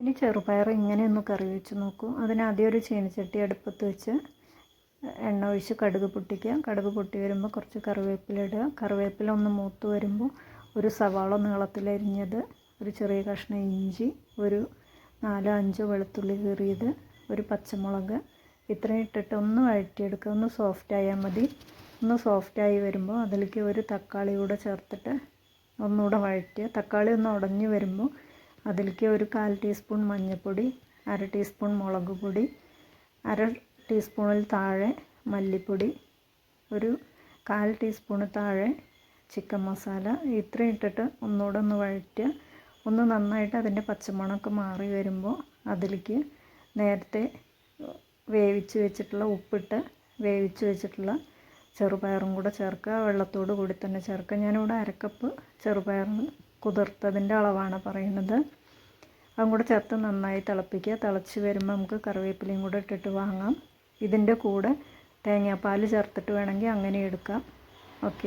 ഇനി ചെറുപയർ ഇങ്ങനെ ഒന്ന് കറി വെച്ച് നോക്കൂ. അതിനാദ്യം ഒരു ചീനച്ചട്ടി അടുപ്പത്ത് വെച്ച് എണ്ണ ഒഴിച്ച് കടുക് പൊട്ടിക്കുക. കടുക് പൊട്ടി വരുമ്പോൾ കുറച്ച് കറിവേപ്പില ഇടുക. കറിവേപ്പില ഒന്ന് മൂത്ത് വരുമ്പോൾ ഒരു സവാള നീളത്തിലരിഞ്ഞത്, ഒരു ചെറിയ കഷ്ണം ഇഞ്ചി, ഒരു 4-5 വെളുത്തുള്ളി കീറിയത്, ഒരു പച്ചമുളക്, ഇത്രയും ഇട്ടിട്ട് ഒന്ന് വഴറ്റിയെടുക്കുക. ഒന്ന് സോഫ്റ്റ് ആയാൽ മതി. ഒന്ന് സോഫ്റ്റായി വരുമ്പോൾ അതിലേക്ക് ഒരു തക്കാളി കൂടെ ചേർത്തിട്ട് ഒന്നുകൂടെ വഴറ്റുക. തക്കാളി ഒന്ന് ഉടഞ്ഞ് വരുമ്പോൾ അതിലേക്ക് ഒരു 1/4 ടീസ്പൂൺ മഞ്ഞൾപ്പൊടി, 1/2 ടീസ്പൂൺ മുളക് പൊടി, 1/2 ടീസ്പൂണിൽ താഴെ മല്ലിപ്പൊടി, ഒരു 1/4 ടീസ്പൂണ് താഴെ ചിക്കൻ മസാല, ഇത്രയും ഇട്ടിട്ട് ഒന്നുകൂടെ ഒന്ന് വഴറ്റുക. ഒന്ന് നന്നായിട്ട് അതിൻ്റെ പച്ചമണമൊക്കെ മാറി വരുമ്പോൾ അതിലേക്ക് നേരത്തെ വേവിച്ച് വെച്ചിട്ടുള്ള ഉപ്പിട്ട് വേവിച്ച് വെച്ചിട്ടുള്ള ചെറുപയറും കൂടെ ചേർക്കുക. വെള്ളത്തോട് കൂടി തന്നെ ചേർക്കുക. ഞാനിവിടെ 1/2 കപ്പ് ചെറുപയർ കുതിർത്തതിൻ്റെ അളവാണ് പറയുന്നത്. അതും കൂടെ ചേർത്ത് നന്നായി തിളപ്പിക്കുക. തിളച്ച് വരുമ്പോൾ നമുക്ക് കറിവേപ്പിലയും കൂടെ ഇട്ടിട്ട് വാങ്ങാം. ഇതിൻ്റെ കൂടെ തേങ്ങാപ്പാൽ ചേർത്തിട്ട് വേണമെങ്കിൽ അങ്ങനെ എടുക്കാം. ഓക്കെ.